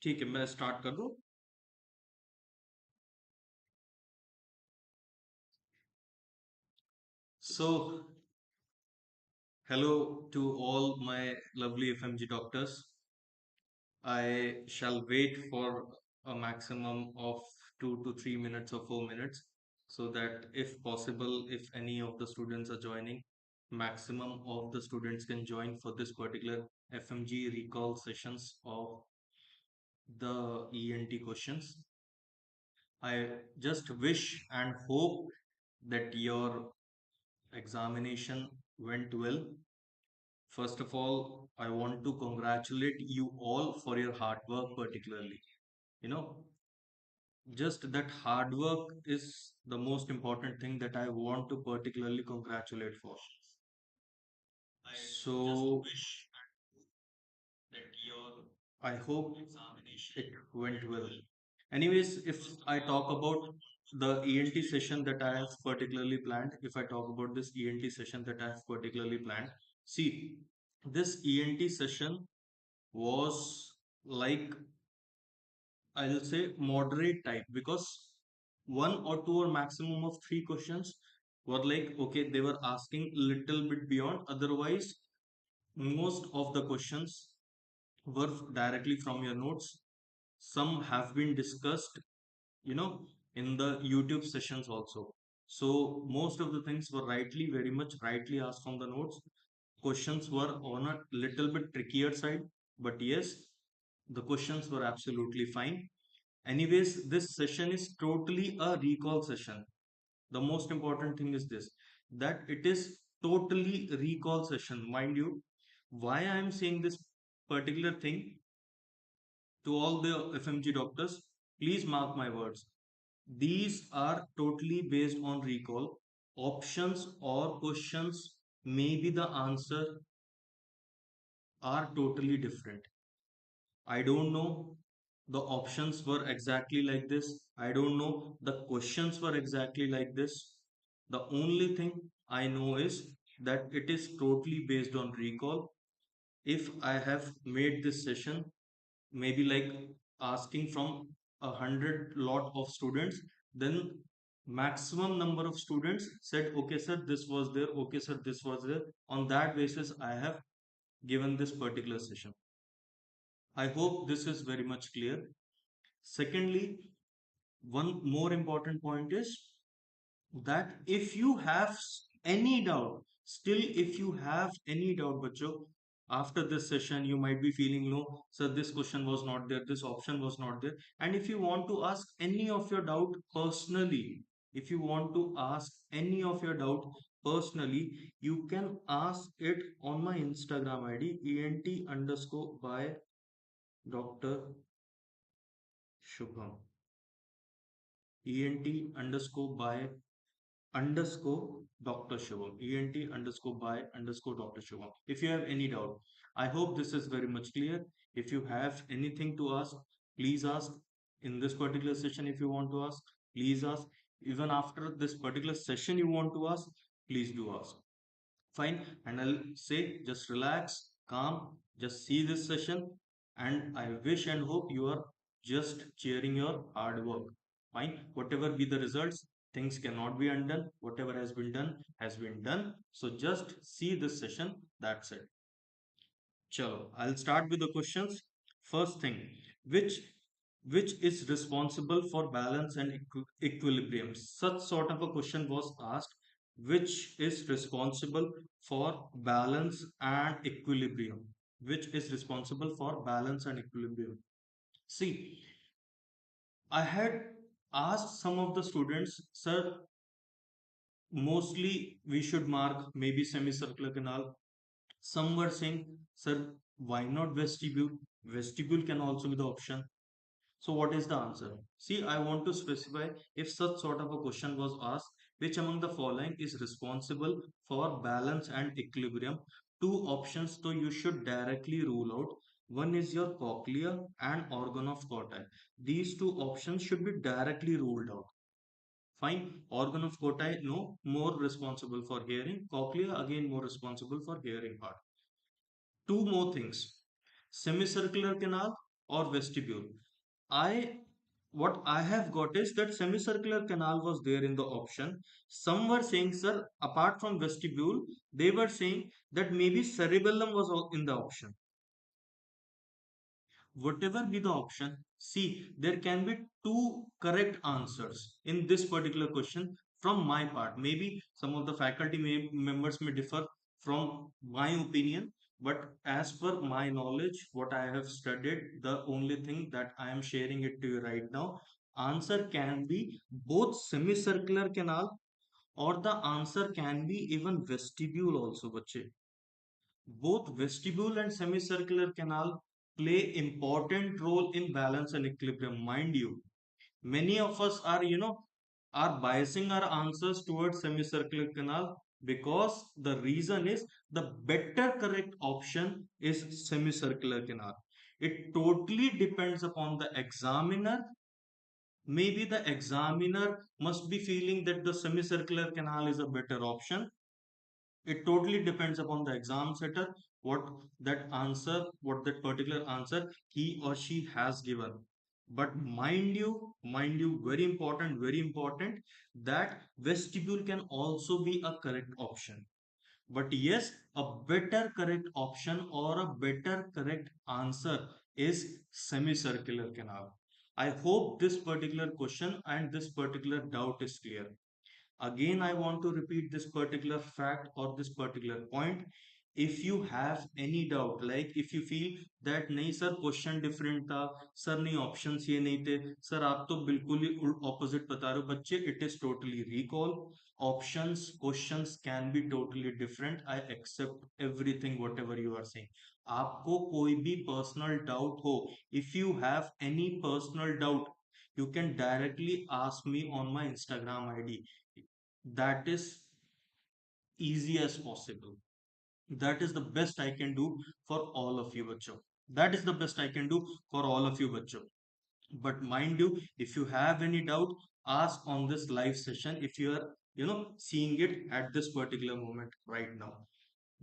ठीक है, मैं स्टार्ट कर दूं। So, hello to all my lovely FMG doctors. I shall wait for a maximum of 2 to 3 minutes or 4 minutes, so that if possible, if any of the students are joining, maximum of the students can join for this particular FMG recall sessions of the ENT questions. I just wish and hope that your examination went well. First of all, I want to congratulate you all for your hard work, particularly. You know, just that hard work is the most important thing that I want to particularly congratulate for. So, I hope it went well. Anyways, if I talk about the ENT session that I have particularly planned, if I talk about this ENT session that I have particularly planned, see, this ENT session was like, I'll say moderate type, because one or two or maximum of three questions were like, okay, they were asking little bit beyond. Otherwise, most of the questions were directly from your notes. Some have been discussed, you know, in the YouTube sessions also. So most of the things were very much rightly asked from the notes. Questions were on a little bit trickier side, but yes, the questions were absolutely fine. Anyways, this session is totally a recall session. The most important thing is this, that it is totally recall session. Mind you, why I am saying this particular thing to all the FMG doctors, please mark my words. These are totally based on recall. Options or questions, maybe the answer are totally different. I don't know the options were exactly like this. I don't know the questions were exactly like this. The only thing I know is that it is totally based on recall. If I have made this session, maybe like asking from 100 lot of students, then maximum number of students said, okay, sir, this was there. Okay, sir, this was there. On that basis, I have given this particular session. I hope this is very much clear. Secondly, one more important point is that if you have any doubt, still if you have any doubt, bacho, after this session, you might be feeling, no, sir, this question was not there, this option was not there. And if you want to ask any of your doubt personally, if you want to ask any of your doubt personally, you can ask it on my Instagram ID, ENT underscore by Dr. Shubham. ENT underscore by underscore Dr. Shubham. ENT underscore by underscore Dr. Shubham. If you have any doubt, I hope this is very much clear. If you have anything to ask, please ask. In this particular session, if you want to ask, please ask. Even after this particular session, you want to ask, please do ask. Fine. And I'll say, just relax, calm, just see this session. And I wish and hope you are just cheering your hard work. Fine. Whatever be the results, things cannot be undone. Whatever has been done has been done. So just see this session. That's it. Chalo, I'll start with the questions. First thing, which which is responsible for balance and equilibrium? Such sort of a question was asked. Which is responsible for balance and equilibrium? Which is responsible for balance and equilibrium? See, I had asked some of the students, sir, mostly we should mark maybe semicircular canal. Some were saying, sir, why not vestibule? Vestibule can also be the option. So what is the answer? See, I want to specify, if such sort of a question was asked, which among the following is responsible for balance and equilibrium? Two options, so you should directly rule out. One is your cochlea and organ of Corti. These two options should be directly ruled out. Fine. Organ of Corti, no, more responsible for hearing. Cochlea, again, more responsible for hearing part. Two more things. Semicircular canal or vestibule. I what I have got is that semicircular canal was there in the option. Some were saying, sir, apart from vestibule, they were saying that maybe cerebellum was in the option. Whatever be the option, see, there can be two correct answers in this particular question from my part. Maybe some of the members may differ from my opinion, but as per my knowledge, what I have studied, the only thing that I am sharing it to you right now, answer can be both semicircular canal or the answer can be even vestibule also, bache. Both vestibule and semicircular canal play important role in balance and equilibrium. Mind you, many of us are, are biasing our answers towards semicircular canal because the reason is the better correct option is semicircular canal. It totally depends upon the examiner. Maybe the examiner must be feeling that the semicircular canal is a better option. It totally depends upon the exam setter, what what that particular answer he or she has given. But mind you, very important, that vestibule can also be a correct option. But yes, a better correct option or a better correct answer is semicircular canal. I hope this particular question and this particular doubt is clear. Again, I want to repeat this particular fact or this particular point. If you have any doubt, like if you feel that नहीं sir question different था, sir नहीं options ये नहीं थे, sir आप तो बिल्कुल ही opposite बता रहे हो, बच्चे it is totally recall. Options questions can be totally different. I accept everything whatever you are saying. आपको कोई भी पर्सनल डाउट हो, if you have any personal doubt, you can directly ask me on my Instagram ID. That is easy as possible. That is the best I can do for all of you, bachcho. That is the best I can do for all of you, bachcho. But mind you, if you have any doubt, ask on this live session. If you are, seeing it at this particular moment right now,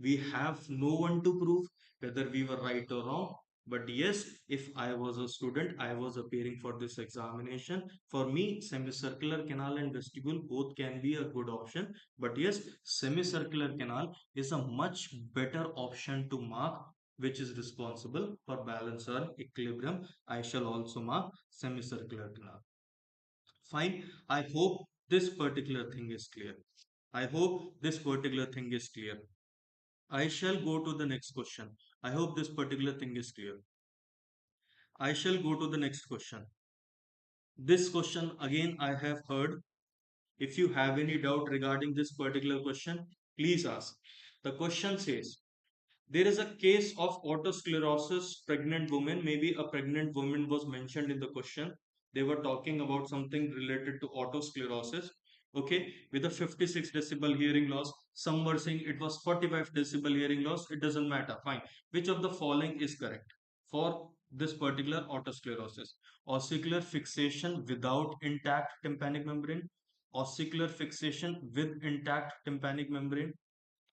we have no one to prove whether we were right or wrong. But yes, if I was a student, I was appearing for this examination. For me, semicircular canal and vestibule both can be a good option. But yes, semicircular canal is a much better option to mark, which is responsible for balance or equilibrium. I shall also mark semicircular canal. Fine. I hope this particular thing is clear. I hope this particular thing is clear. I shall go to the next question. I hope this particular thing is clear. I shall go to the next question. This question again I have heard. If you have any doubt regarding this particular question, please ask. The question says, there is a case of autosclerosis, pregnant woman. Maybe a pregnant woman was mentioned in the question. They were talking about something related to autosclerosis. Okay, with a 56 decibel hearing loss. Some were saying it was 45 decibel hearing loss. It doesn't matter. Fine. Which of the following is correct for this particular autosclerosis? Ossicular fixation without intact tympanic membrane, ossicular fixation with intact tympanic membrane,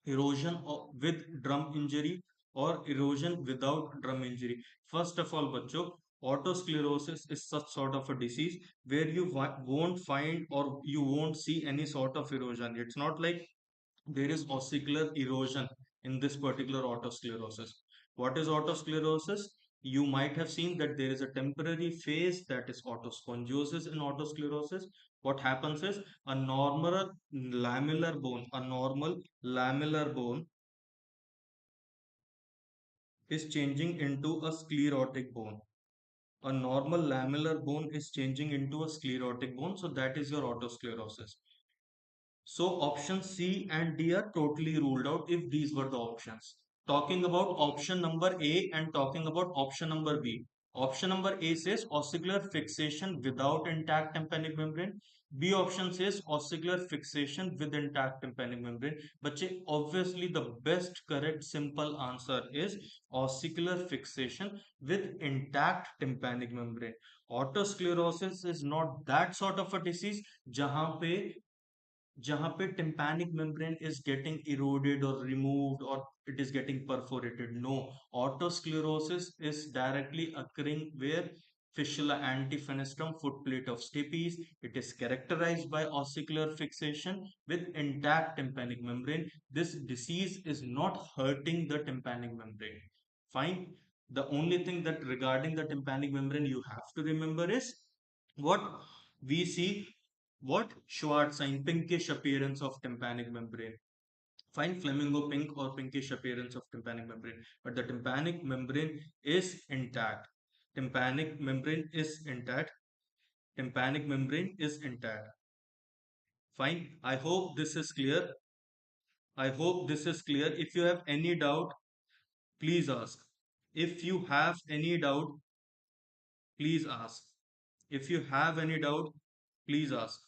erosion with drum injury, or erosion without drum injury. First of all, bachcho, autosclerosis is such sort of a disease where you won't find or you won't see any sort of erosion. It's not like there is ossicular erosion in this particular autosclerosis. What is autosclerosis? You might have seen that there is a temporary phase, that is autosconiosis in autosclerosis. What happens is a normal lamellar bone is changing into a sclerotic bone. A normal lamellar bone is changing into a sclerotic bone. So that is your autosclerosis. So option C and D are totally ruled out if these were the options. Talking about option number A and talking about option number B. Option number A says ossicular fixation without intact tympanic membrane. B option says ossicular fixation with intact tympanic membrane. But obviously the best correct simple answer is ossicular fixation with intact tympanic membrane. Autosclerosis is not that sort of a disease जहाँ पे जहाँ पे tympanic membrane is getting eroded or removed or it is getting perforated. No, autosclerosis is directly occurring where fistula antifenestrum footplate of stapes. It is characterized by ossicular fixation with intact tympanic membrane. This disease is not hurting the tympanic membrane. Fine. The only thing that regarding the tympanic membrane you have to remember is what we see, what Schwartz sign, pinkish appearance of tympanic membrane. Fine, flamingo pink or pinkish appearance of tympanic membrane, but the tympanic membrane is intact. Tympanic membrane is intact. Tympanic membrane is intact. Fine. I hope this is clear. I hope this is clear. If you have any doubt, please ask. If you have any doubt, please ask. If you have any doubt, please ask.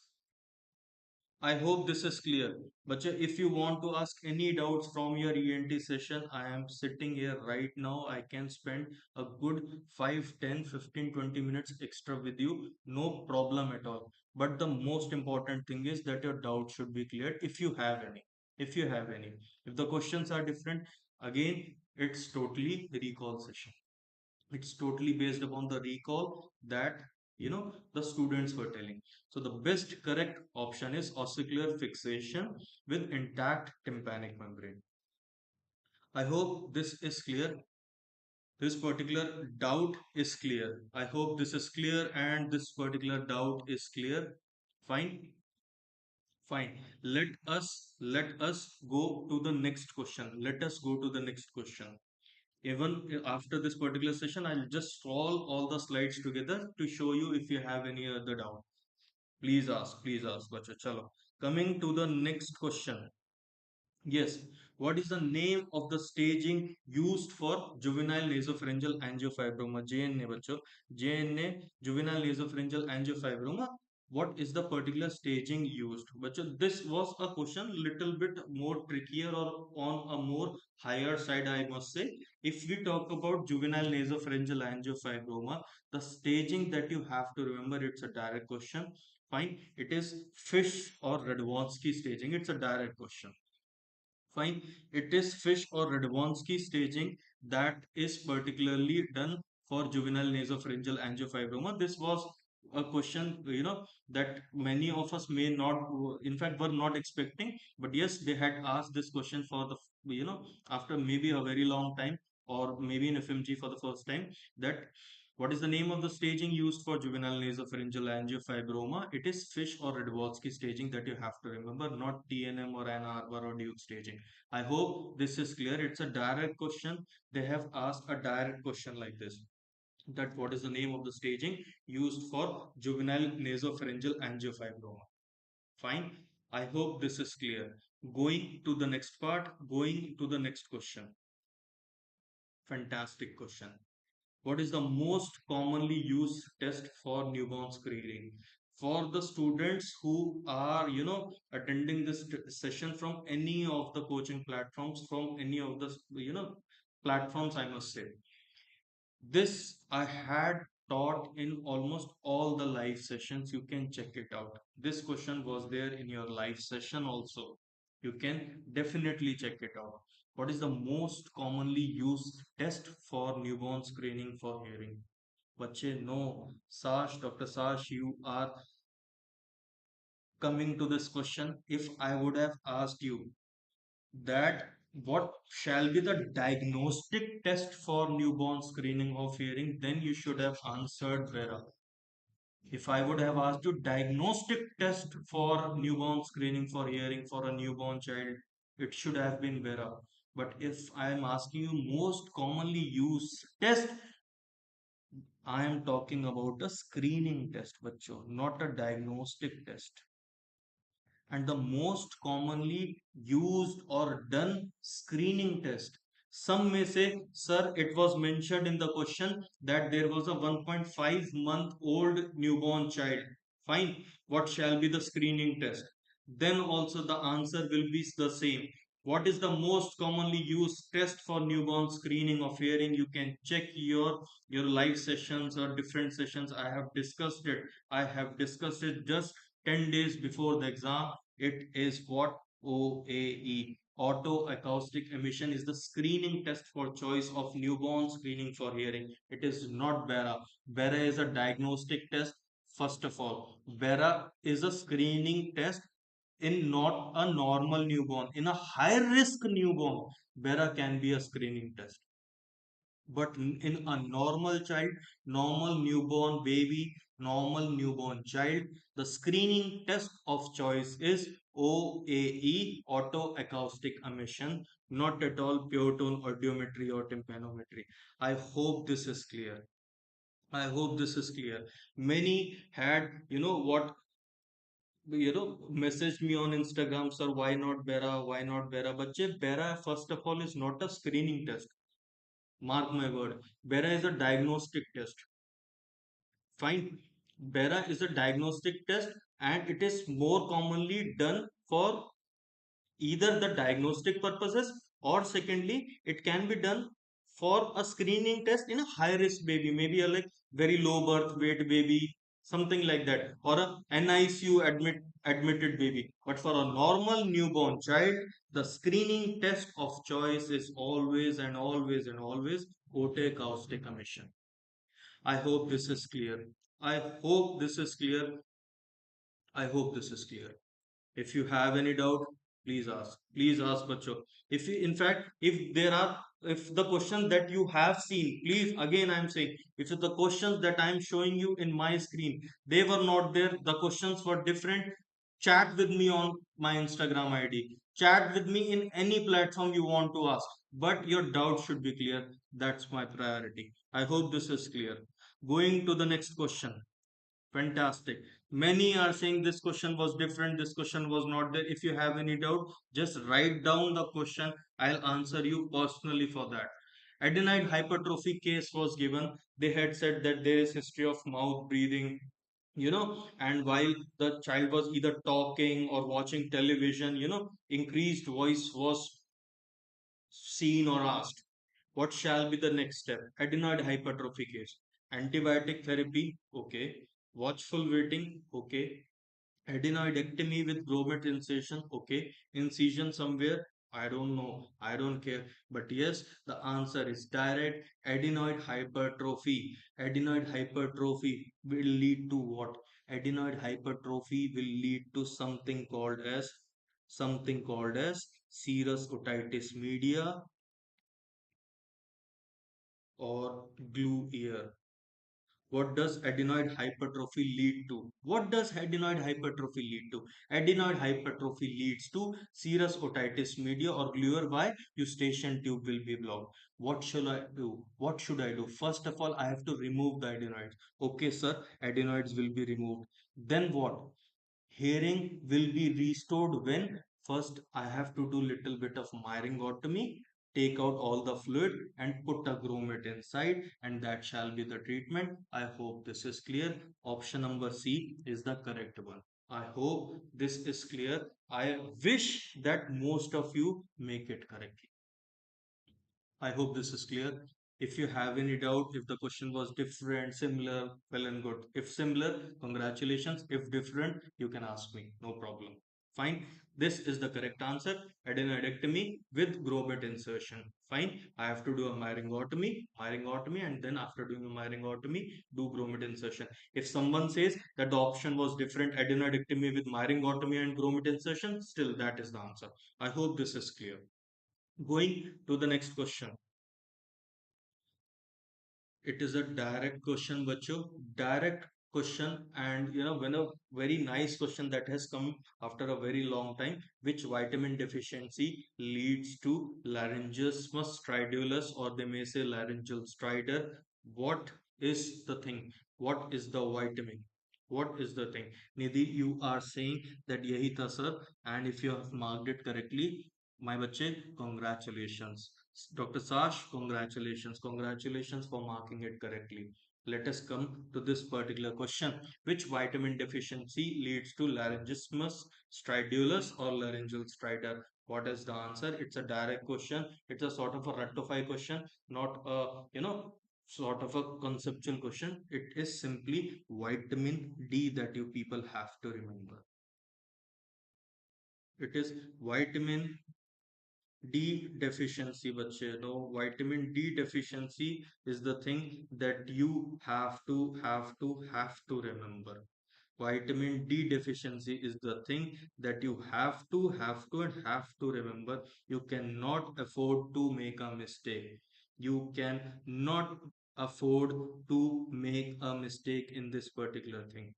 I hope this is clear. But if you want to ask any doubts from your ENT session, I am sitting here right now. I can spend a good 5, 10, 15, 20 minutes extra with you. No problem at all. But the most important thing is that your doubt should be cleared if you have any. If you have any. If the questions are different, again, it's totally recall session. It's totally based upon the recall that the students were telling. So the best correct option is ossicular fixation with intact tympanic membrane. I hope this is clear. This particular doubt is clear. I hope this is clear and this particular doubt is clear. Fine. Fine. Let us go to the next question. Let us go to the next question. Even after this particular session, I'll just scroll all the slides together to show you if you have any other doubt. Please ask, bacha. Chalo. Coming to the next question. Yes, what is the name of the staging used for juvenile nasopharyngeal angiofibroma? JNA, bacho. JNA, juvenile nasopharyngeal angiofibroma. What is the particular staging used? Bacho, this was a question little bit more trickier or on a more higher side, I must say. If we talk about juvenile nasopharyngeal angiofibroma, the staging that you have to remember, it's a direct question. Fine, it is Fish or Radwanski staging. It's a direct question. Fine, it is Fish or Radwanski staging that is particularly done for juvenile nasopharyngeal angiofibroma. This was a question, that many of us may not, in fact, were not expecting. But yes, they had asked this question for the, after maybe a very long time, or maybe in FMG for the first time, that what is the name of the staging used for juvenile nasopharyngeal angiofibroma? It is Fish or Radwanski staging that you have to remember, not TNM or Ann Arbor or Duke staging. I hope this is clear. It's a direct question. They have asked a direct question like this. That what is the name of the staging used for juvenile nasopharyngeal angiofibroma? Fine. I hope this is clear. Going to the next part, going to the next question. Fantastic question. What is the most commonly used test for newborn screening? For the students who are, attending this session from any of the coaching platforms, from any of the, platforms, I must say. This I had taught in almost all the live sessions. You can check it out. This question was there in your live session also. You can definitely check it out. What is the most commonly used test for newborn screening for hearing? Bache, no. Sash, Dr. Sash, you are coming to this question. If I would have asked you that what shall be the diagnostic test for newborn screening of hearing, then you should have answered Vera. If I would have asked you diagnostic test for newborn screening for hearing for a newborn child, it should have been Vera. But if I am asking you most commonly used test, I am talking about a screening test, bacho, not a diagnostic test. And the most commonly used or done screening test. Some may say, sir, it was mentioned in the question that there was a 1.5-month old newborn child. Fine, what shall be the screening test? Then also the answer will be the same. What is the most commonly used test for newborn screening of hearing? You can check your live sessions or different sessions. I have discussed it. I have discussed it just 10 days before the exam. It is what? OAE. Auto acoustic emission is the screening test for choice of newborn screening for hearing. It is not BERA. BERA is a diagnostic test. First of all, BERA is a screening test in not a normal newborn. In a high risk newborn, BERA can be a screening test. But in a normal child, normal newborn baby, normal newborn child, the screening test of choice is OAE, auto acoustic emission, not at all pure tone audiometry or tympanometry. I hope this is clear. I hope this is clear. Many had, messaged me on Instagram, sir, why not Bera? Why not Bera? But Bera, first of all, is not a screening test. Mark my word. Bera is a diagnostic test. Fine. Bera is a diagnostic test and it is more commonly done for either the diagnostic purposes or secondly it can be done for a screening test in a high risk baby, maybe a like very low birth weight baby, something like that, or a NICU admitted baby. But for a normal newborn child, the screening test of choice is always and always and always otic acoustic emission. I hope this is clear. I hope this is clear. I hope this is clear. If you have any doubt, please ask. Please ask, Bacho. If you, in fact, if there are, if the questions that you have seen, please, again, I'm saying, if the questions that I'm showing you in my screen, they were not there, the questions were different, chat with me on my Instagram ID. Chat with me in any platform you want to ask. But your doubt should be clear. That's my priority. I hope this is clear. Going to the next question. Fantastic. Many are saying this question was different, this question was not there. If you have any doubt, just write down the question. I'll answer you personally for that. Adenoid hypertrophy case was given. They had said that there is history of mouth breathing, and while the child was either talking or watching television, increased voice was seen or asked. What shall be the next step? Adenoid hypertrophy case. Antibiotic therapy, okay. Watchful waiting, okay. Adenoidectomy with grommet incision, okay. Incision somewhere, I don't know, I don't care. But yes, the answer is direct. Adenoid hypertrophy. Adenoid hypertrophy will lead to what? Adenoid hypertrophy will lead to something called as serous otitis media or glue ear. What does adenoid hypertrophy lead to? What does adenoid hypertrophy lead to? Adenoid hypertrophy leads to serous otitis media or glue. Why? Eustachian tube will be blocked. What shall I do? What should I do? First of all, I have to remove the adenoids. Okay, sir, adenoids will be removed. Then what? Hearing will be restored when first I have to do little bit of myringotomy, take out all the fluid and put a grommet inside, and that shall be the treatment. I hope this is clear. Option number C is the correct one. I hope this is clear. I wish that most of you make it correctly. I hope this is clear. If you have any doubt, if the question was different, similar, well and good. If similar, congratulations. If different, you can ask me. No problem. Fine. This is the correct answer. Adenoidectomy with grommet insertion. Fine. I have to do a myringotomy, and then after doing a myringotomy, do grommet insertion. If someone says that the option was different, adenoidectomy with myringotomy and grommet insertion, still that is the answer. I hope this is clear. Going to the next question. It is a direct question, bacho. Direct question, and when a very nice question that has come after a very long time. Which vitamin deficiency leads to laryngismus stridulus, or they may say laryngeal stridor? What is the thing? What is the vitamin? What is the thing? Nidhi, you are saying that yahi tha sir, and if you have marked it correctly, my bache, congratulations. Dr. Sash, congratulations. Congratulations for marking it correctly. Let us come to this particular question. Which vitamin deficiency leads to laryngismus stridulus or laryngeal stridor? What is the answer? It's a direct question. It's a sort of a rectify question, not a, sort of a conceptual question. It is simply vitamin D that you people have to remember. It is vitamin D deficiency, बच्चे. No, vitamin D deficiency is the thing that you have to remember. Vitamin D deficiency is the thing that you have to remember. You cannot afford to make a mistake. You cannot afford to make a mistake in this particular thing.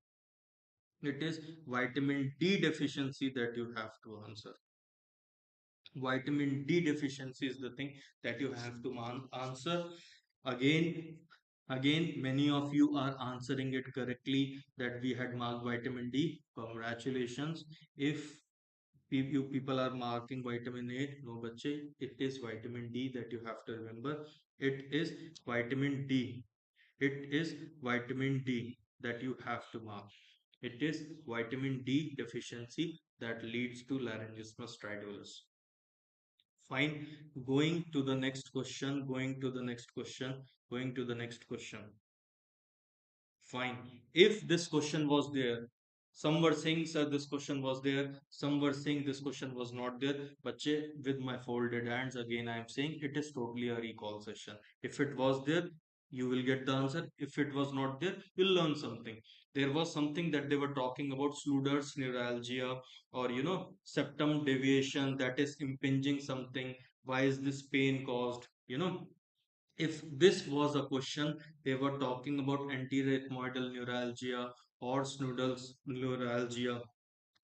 It is vitamin D deficiency that you have to answer. Vitamin D deficiency is the thing that you have to answer. Again, many of you are answering it correctly that we had marked vitamin D. Congratulations. If you people are marking vitamin A, no bache, it is vitamin D that you have to remember. It is vitamin D. It is vitamin D that you have to mark. It is vitamin D deficiency that leads to laryngismus stridulus. Fine. Going to the next question. Going to the next question. Going to the next question. Fine. If this question was there, some were saying, sir, this question was there. Some were saying this question was not there. But with my folded hands, again, I am saying it is totally a recall session. If it was there, you will get the answer. If it was not there, you'll learn something. There was something that they were talking about Schluter's neuralgia or, septum deviation that is impinging something. Why is this pain caused? If this was a question, they were talking about anterior ethmoidal neuralgia or Snoodle's neuralgia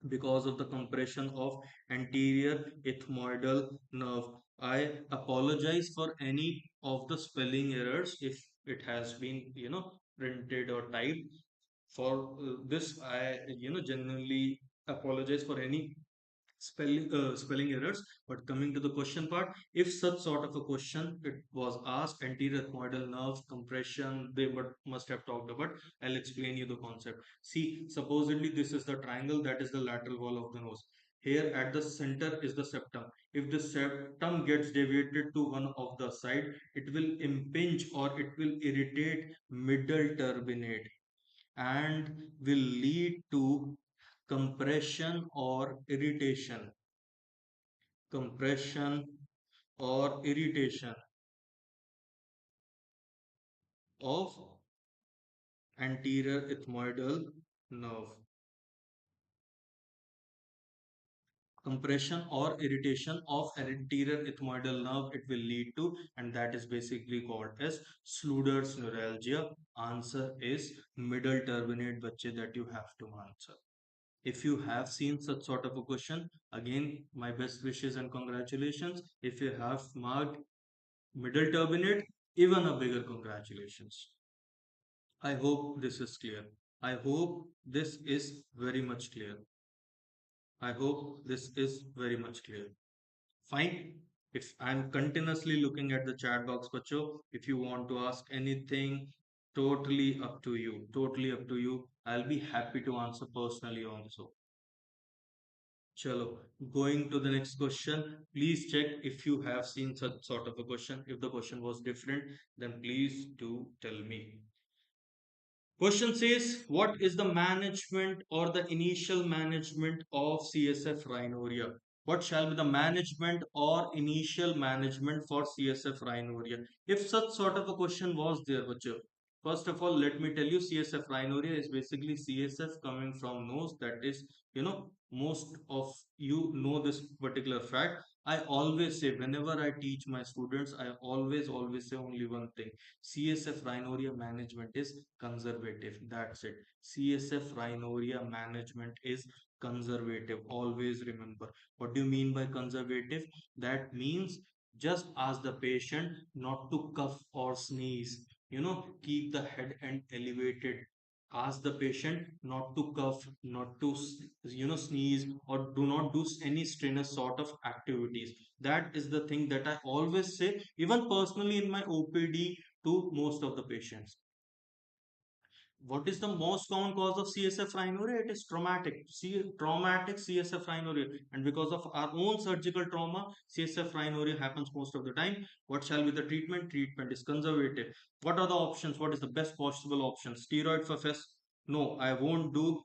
because of the compression of anterior ethmoidal nerve. I apologize for any of the spelling errors if it has been, printed or typed. For this, I, genuinely apologize for any spelling errors. But coming to the question part, if such sort of a question it was asked, anterior ethmoidal nerve compression, they must have talked about. I'll explain you the concept. See, supposedly this is the triangle that is the lateral wall of the nose. Here at the center is the septum. If the septum gets deviated to one of the side, it will impinge or it will irritate middle turbinate and will lead to compression or irritation. Compression or irritation of anterior ethmoidal nerve. Compression or irritation of anterior ethmoidal nerve it will lead to, and that is basically called as Schluter's neuralgia. Answer is middle turbinate, bache, that you have to answer. If you have seen such sort of a question, again, my best wishes and congratulations. If you have marked middle turbinate, even a bigger congratulations. I hope this is clear. I hope this is very much clear. I hope this is very much clear. Fine. If I'm continuously looking at the chat box, Pacho, if you want to ask anything, totally up to you. Totally up to you. I'll be happy to answer personally also. Chalo, going to the next question. Please check if you have seen such sort of a question. If the question was different, then please do tell me. Question says, what is the management or the initial management of CSF rhinorrhea? What shall be the management or initial management for CSF rhinorrhea? If such sort of a question was there, bacho, first of all, let me tell you, CSF rhinorrhea is basically CSF coming from nose. That is, most of you know this particular fact. I always say, whenever I teach my students, I always say only one thing. CSF rhinorrhea management is conservative. That's it. CSF rhinorrhea management is conservative. Always remember. What do you mean by conservative? That means just ask the patient not to cough or sneeze. Keep the head end elevated. Ask the patient not to cough, not to sneeze, or do not do any strenuous sort of activities. That is the thing that I always say, even personally in my OPD, to most of the patients. What is the most common cause of CSF rhinorrhea? It is traumatic CSF rhinorrhea. And because of our own surgical trauma, CSF rhinorrhea happens most of the time. What shall be the treatment? Treatment is conservative. What are the options? What is the best possible option? Steroid for FES? No, I won't do.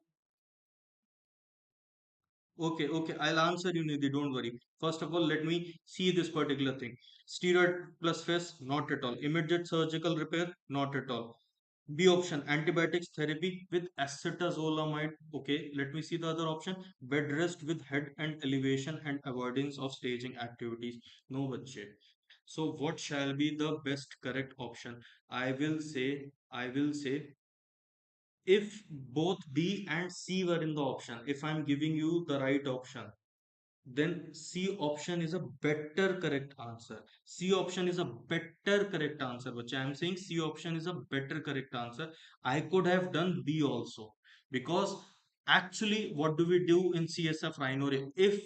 Okay, okay, I'll answer you, Nidhi, don't worry. First of all, let me see this particular thing. Steroid plus FES? Not at all. Immediate surgical repair? Not at all. B option, antibiotics therapy with acetazolamide. Okay, let me see the other option. Bed rest with head and elevation and avoidance of staging activities. No, bache. So what shall be the best correct option? I will say, if both B and C were in the option, if I'm giving you the right option, then C option is a better correct answer. C option is a better correct answer. Which I am saying C option is a better correct answer. I could have done B also, because actually what do we do in CSF rhinorrhea? If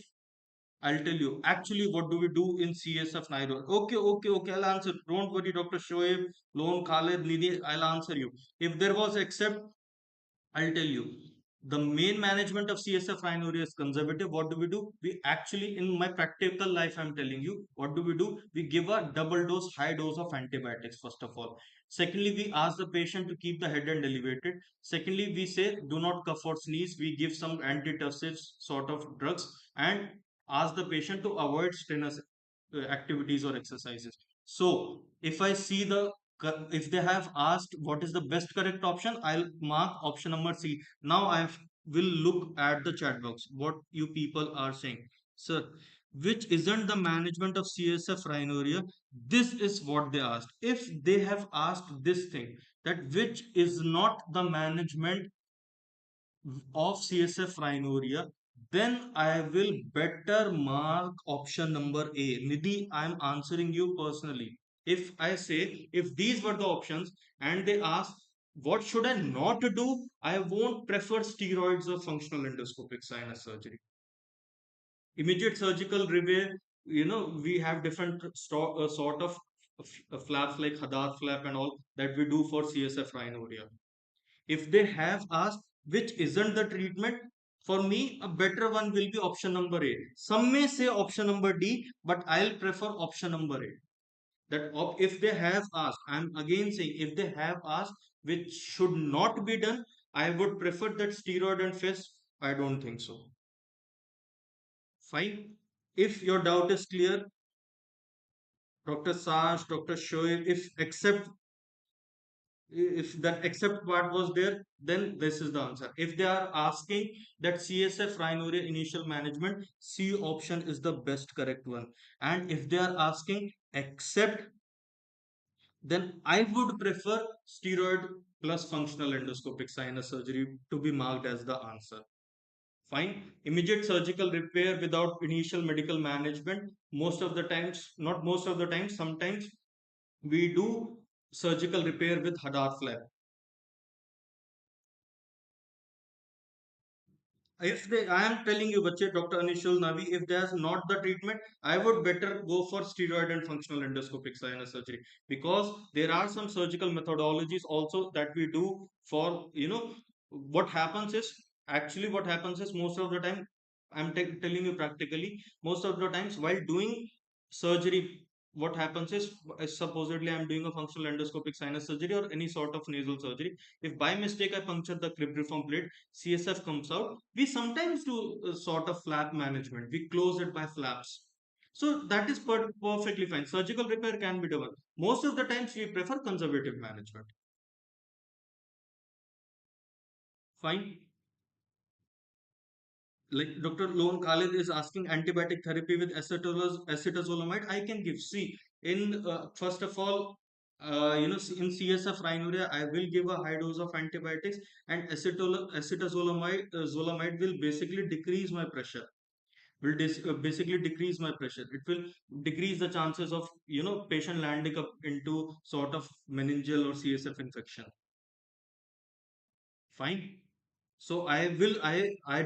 I'll tell you, actually what do we do in CSF rhinorrhea? Okay, okay, okay, I'll answer. Don't worry, Dr. Shoaib, Lone Khaled, Nidhi, I'll answer you. If there was except, I'll tell you. The main management of CSF rhinorrhea is conservative. What do we do? We actually, in my practical life, I'm telling you, what do we do? We give a double dose, high dose of antibiotics, first of all. Secondly, we ask the patient to keep the head end elevated. Secondly, we say do not cough or sneeze. We give some antitussive sort of drugs and ask the patient to avoid strenuous activities or exercises. So, if I see if they have asked what is the best correct option, I'll mark option number C. Now will look at the chat box. What you people are saying, sir, which isn't the management of CSF rhinorrhea? This is what they asked. If they have asked this thing, that which is not the management of CSF rhinorrhea, then I will better mark option number A. Nidhi, I am answering you personally. If I say, if these were the options and they ask, what should I not do? I won't prefer steroids or functional endoscopic sinus surgery. Immediate surgical repair, we have different sort of flaps like Hadar flap and all that we do for CSF rhinorrhea. If they have asked which isn't the treatment, for me, a better one will be option number A. Some may say option number D, but I'll prefer option number A. If they have asked, I'm again saying, if they have asked which should not be done, I would prefer that steroid and FIS. I don't think so. Fine. If your doubt is clear, Dr. Sash, Dr. Shoaib, if that except part was there, then this is the answer. If they are asking that CSF rhinorrhea initial management, C option is the best correct one. And if they are asking except, then I would prefer steroid plus functional endoscopic sinus surgery to be marked as the answer. Fine. Immediate surgical repair without initial medical management. Most of the times, not most of the times, sometimes we do surgical repair with Hadar flap. If they, I am telling you, Bache, Dr. Anishul Navi, if there's not the treatment, I would better go for steroid and functional endoscopic sinus surgery, because there are some surgical methodologies also that we do for, what happens is, actually what happens is most of the time, I'm telling you practically, most of the times while doing surgery, what happens is, supposedly I'm doing a functional endoscopic sinus surgery or any sort of nasal surgery. If by mistake I puncture the cribriform plate, CSF comes out, we sometimes do a sort of flap management. We close it by flaps. So that is perfectly fine. Surgical repair can be done. Most of the times we prefer conservative management. Fine. Like Dr. Lone Khalid is asking antibiotic therapy with acetazolamide, I can give. See, in first of all, in CSF rhinorrhea, I will give a high dose of antibiotics, and acetazolamide will basically decrease my pressure. Basically decrease my pressure. It will decrease the chances of patient landing up into sort of meningeal or CSF infection. Fine. So I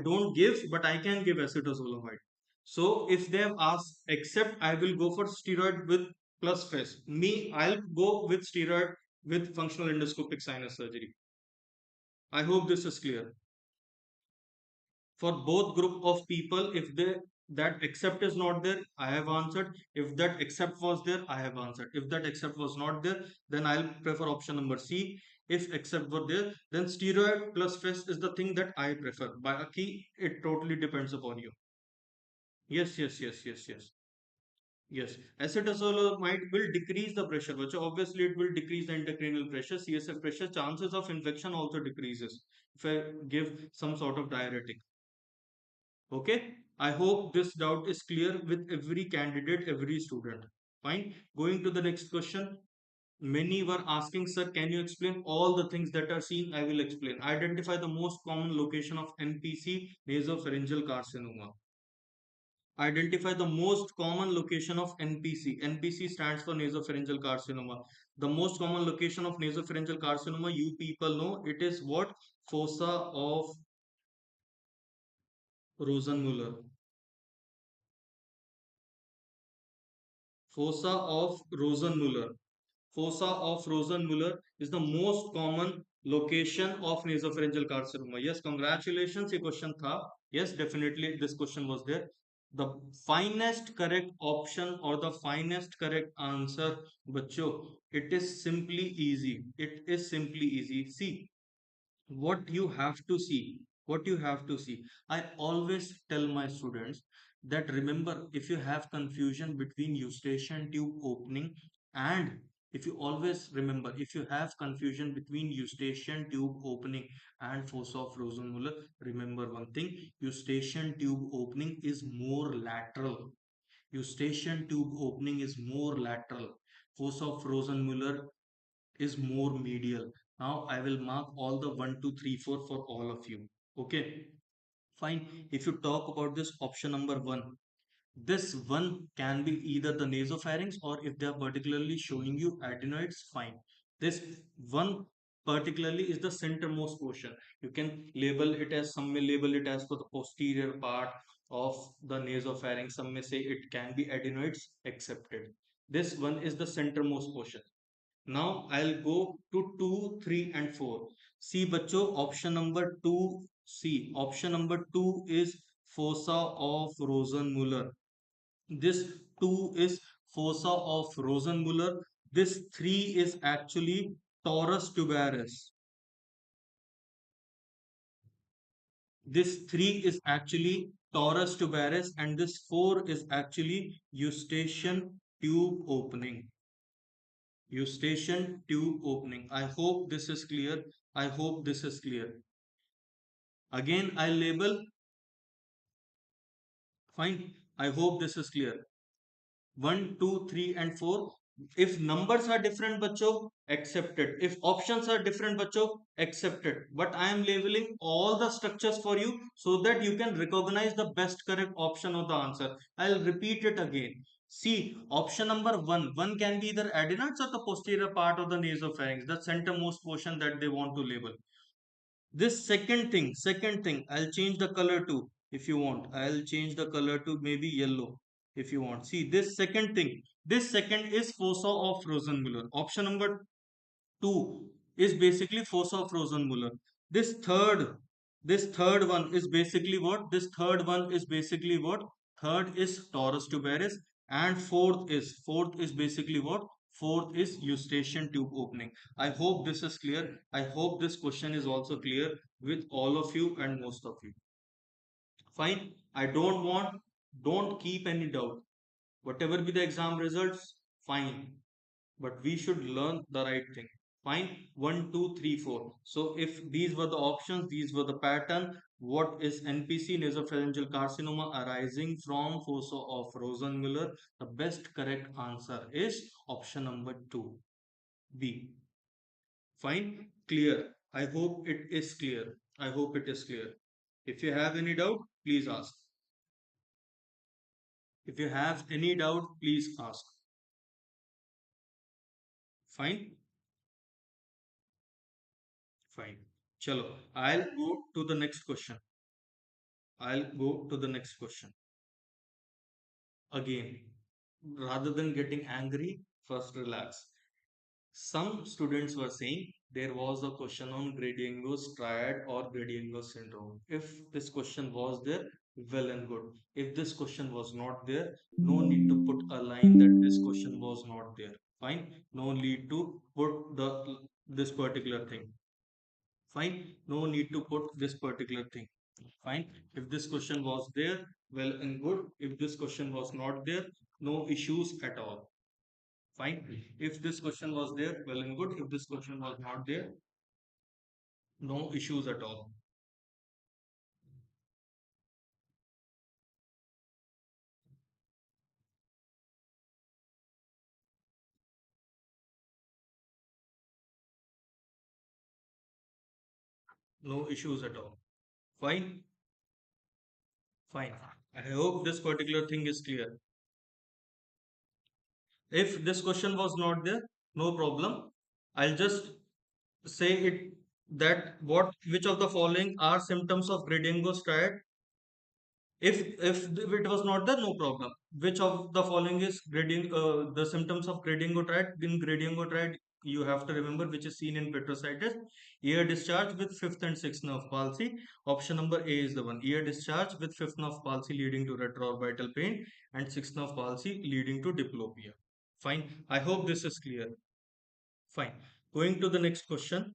don't give, but I can give acetazolamide. So if they have asked, except I will go for steroid with plus FES. Me, I'll go with steroid with functional endoscopic sinus surgery. I hope this is clear. For both group of people, if they that except is not there, I have answered. If that except was there, I have answered. If that except was not there, then I'll prefer option number C. If except were there, then steroid plus stress is the thing that I prefer. By a key, it totally depends upon you. Yes, yes, yes, yes, yes. Yes, acetazolamide will decrease the pressure, which obviously it will decrease the intracranial pressure, CSF pressure. Chances of infection also decreases if I give some sort of diuretic. Okay, I hope this doubt is clear with every candidate, every student. Fine. Going to the next question. Many were asking, sir, can you explain all the things that are seen? I will explain. Identify the most common location of NPC, nasopharyngeal carcinoma. Identify the most common location of NPC. NPC stands for nasopharyngeal carcinoma. The most common location of nasopharyngeal carcinoma, you people know, it is what? Fossa of Rosenmuller. Fossa of Rosenmuller. Fossa of Rosenmuller is the most common location of nasopharyngeal carcinoma. Yes, congratulations. ये question था. Yes, definitely this question was there. The finest correct option or the finest correct answer, बच्चों, it is simply easy. It is simply easy. See, what you have to see, what you have to see, I always tell my students that remember, if you have confusion between eustachian tube opening and if you always remember, if you have confusion between eustachian tube opening and fossa of Rosenmuller, remember one thing, eustachian tube opening is more lateral. Eustachian tube opening is more lateral. Fossa of Rosenmuller is more medial. Now I will mark all the 1, 2, 3, 4 for all of you. Okay, fine. If you talk about this option number 1, this one can be either the nasopharynx or if they are particularly showing you adenoids, fine. This one particularly is the centermost portion. You can label it as, some may label it as for the posterior part of the nasopharynx. Some may say it can be adenoids accepted. This one is the centermost portion. Now I'll go to 2, 3 and 4. See बच्चों, option number 2, see option number 2 is fossa of Rosenmuller. This 2 is fossa of Rosenmuller. This 3 is actually torus tuberous. This 3 is actually torus tuberous and this 4 is actually eustachian tube opening. Eustachian tube opening. I hope this is clear. I hope this is clear. Again, I label. Fine. I hope this is clear. 1, 2, 3 and 4. If numbers are different, bacho, accepted. If options are different, bacho, accepted. But I am labeling all the structures for you so that you can recognize the best correct option of the answer. I'll repeat it again. See, option number 1. 1 can be either adenoids or the posterior part of the nasopharynx, the centermost portion that they want to label. This second thing, I'll change the color to, if you want. I'll change the color to maybe yellow, if you want. See, this second thing, this second is fossa of Rosenmuller. Option number 2 is basically fossa of Rosenmuller. This third, this third one is basically what? This third one is basically what? Third is torus tuberous, and fourth is basically what? Fourth is eustachian tube opening. I hope this is clear. I hope this question is also clear with all of you and most of you. Fine. I don't keep any doubt. Whatever be the exam results, fine, but we should learn the right thing. Fine. 1, 2, 3, 4. So if these were the options, these were the pattern. What is NPC, nasopharyngeal carcinoma arising from fossa of Rosenmuller? The best correct answer is option number 2, B. Fine. Clear. I hope it is clear. I hope it is clear. If you have any doubt, please ask. If you have any doubt, please ask. Fine. Fine. Chalo, I'll go to the next question. I'll go to the next question. Again, rather than getting angry, first relax. Some students were saying there was a question on Grango triad or Grango syndrome. If this question was there, well and good. If this question was not there, no need to put a line that this question was not there. Fine. No need to put this particular thing. Fine. No need to put this particular thing. Fine. If this question was there, well and good. If this question was not there, no issues at all. Fine. If this question was there, well and good. If this question was not there, no issues at all. No issues at all. Fine. Fine. I hope this particular thing is clear. If this question was not there, no problem. I'll just say it that what which of the following are symptoms of Gradingos triad. If it was not there, no problem. Which of the following is grading the symptoms of grading triad? In grading triad, you have to remember which is seen in petrositis. Ear discharge with fifth and sixth nerve palsy. Option number A is the one. Ear discharge with fifth nerve palsy leading to retroorbital pain and sixth nerve palsy leading to diplopia. Fine. I hope this is clear. Fine. Going to the next question.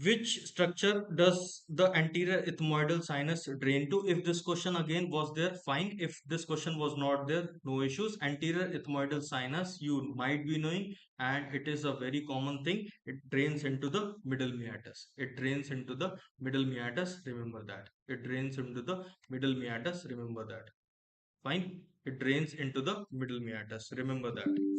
Which structure does the anterior ethmoidal sinus drain to? If this question again was there, fine. If this question was not there, no issues. Anterior ethmoidal sinus, you might be knowing, and it is a very common thing. It drains into the middle meatus. It drains into the middle meatus. Remember that. It drains into the middle meatus. Remember that. Fine. It drains into the middle meatus. Remember that.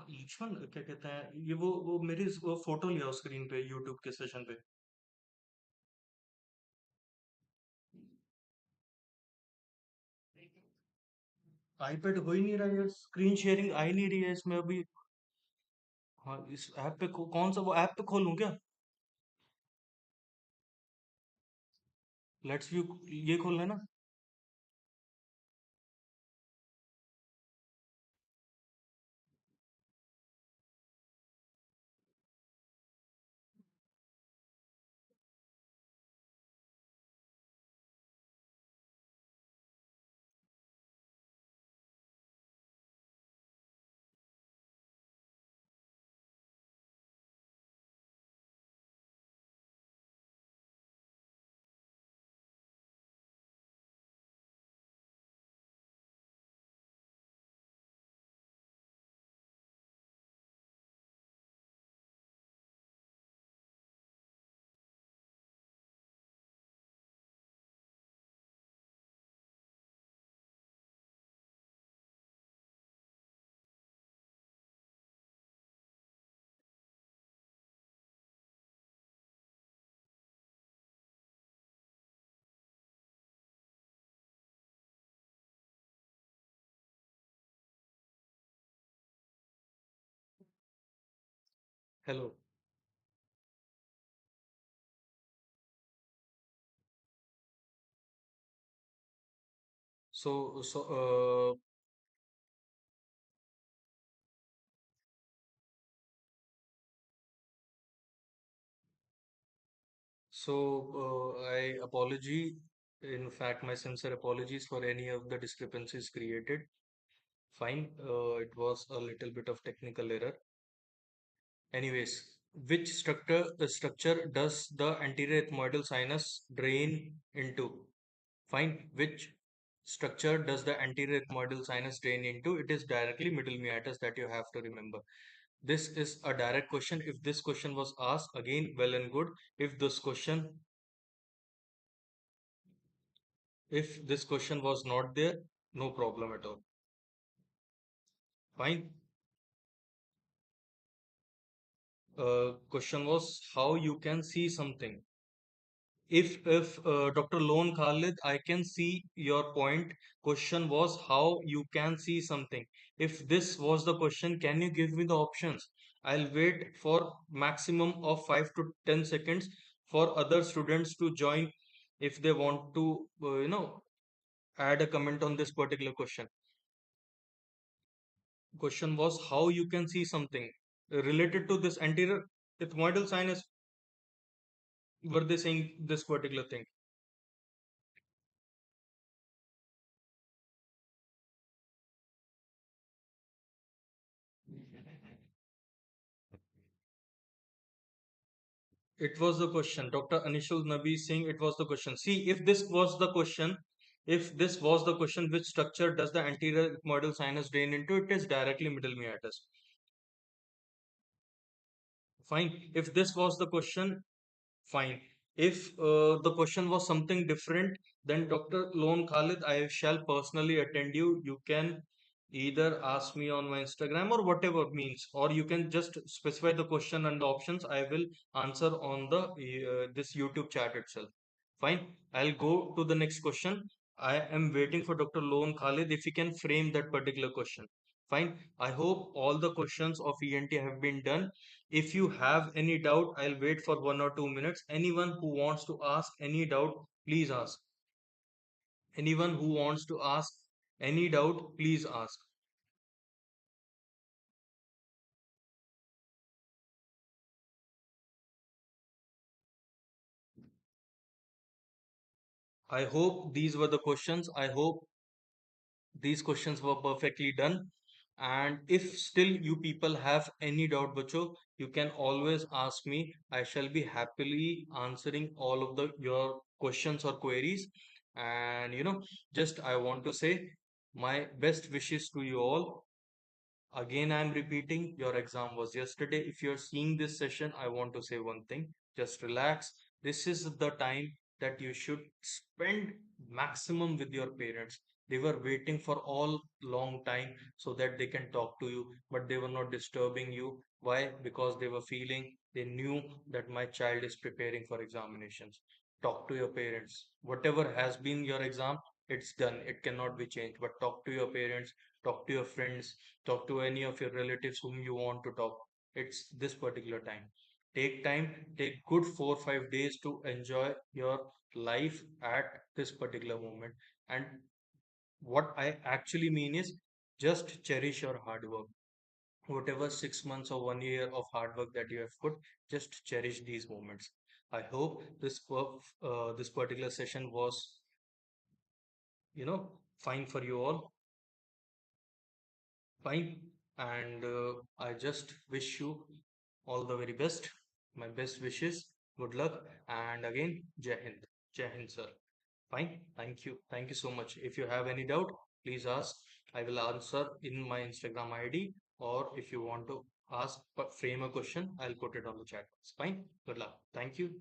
Lakshman क्या कहते हैं ये वो मेरी वो photo लिया screen पे YouTube के सेशन पे आईपैड हो ही नहीं रहा है स्क्रीन शेयरिंग आ ही नहीं रही है इसमें अभी हाँ, इस ऐप पे कौन सा वो ऐप पे खोलूं क्या? लेट्स व्यू, ये खोलना है ना? Hello. So I apology. In fact, my sincere apologies for any of the discrepancies created. Fine, it was a little bit of technical error. Anyways, which structure does the anterior ethmoidal sinus drain into? Fine. Which structure does the anterior ethmoidal sinus drain into? It is directly middle meatus that you have to remember. This is a direct question. If this question was asked, again, well and good. If this question was not there, no problem at all. Fine. Question was how you can see something. If Dr. Lone Khalid, I can see your point. Question was how you can see something. If this was the question, can you give me the options? I'll wait for maximum of 5 to 10 seconds for other students to join if they want to, add a comment on this particular question. Question was how you can see something related to this anterior ethmoidal sinus. Were they saying this particular thing? It was the question. Dr. Anishul Nabi saying it was the question. See, if this was the question, which structure does the anterior ethmoidal sinus drain into? It is directly middle meatus. Fine. If this was the question, fine. If the question was something different, then Dr. Lone Khalid, I shall personally attend you. You can either ask me on my Instagram or whatever means, or you can just specify the question and the options. I will answer on the this YouTube chat itself. Fine. I'll go to the next question. I am waiting for Dr. Lone Khalid if he can frame that particular question. Fine. I hope all the questions of ENT have been done. If you have any doubt, I'll wait for 1 or 2 minutes. Anyone who wants to ask any doubt, please ask. Anyone who wants to ask any doubt, please ask. I hope these were the questions. I hope these questions were perfectly done. And if still you people have any doubt, Bacho, you can always ask me. I shall be happily answering all of your questions or queries. And just I want to say my best wishes to you all. Again, I'm repeating, your exam was yesterday. If you're seeing this session, I want to say one thing. Just relax. This is the time that you should spend maximum with your parents. They were waiting for all long time so that they can talk to you, but they were not disturbing you. Why? Because they were feeling, they knew that my child is preparing for examinations. Talk to your parents. Whatever has been your exam, it's done. It cannot be changed. But talk to your parents, talk to your friends, talk to any of your relatives whom you want to talk. it's this particular time. Take time, take good 4 or 5 days to enjoy your life at this particular moment. And what I actually mean is just cherish your hard work. Whatever 6 months or 1 year of hard work that you have put, just cherish these moments. I hope this particular session was, fine for you all. Fine. And I just wish you all the very best. My best wishes. Good luck. And again, Jai Hind. Jai Hind, sir. Fine. Thank you. Thank you so much. If you have any doubt, please ask. I will answer in my Instagram ID. Or if you want to ask, frame a question, I'll put it on the chat box. Fine. Good luck. Thank you.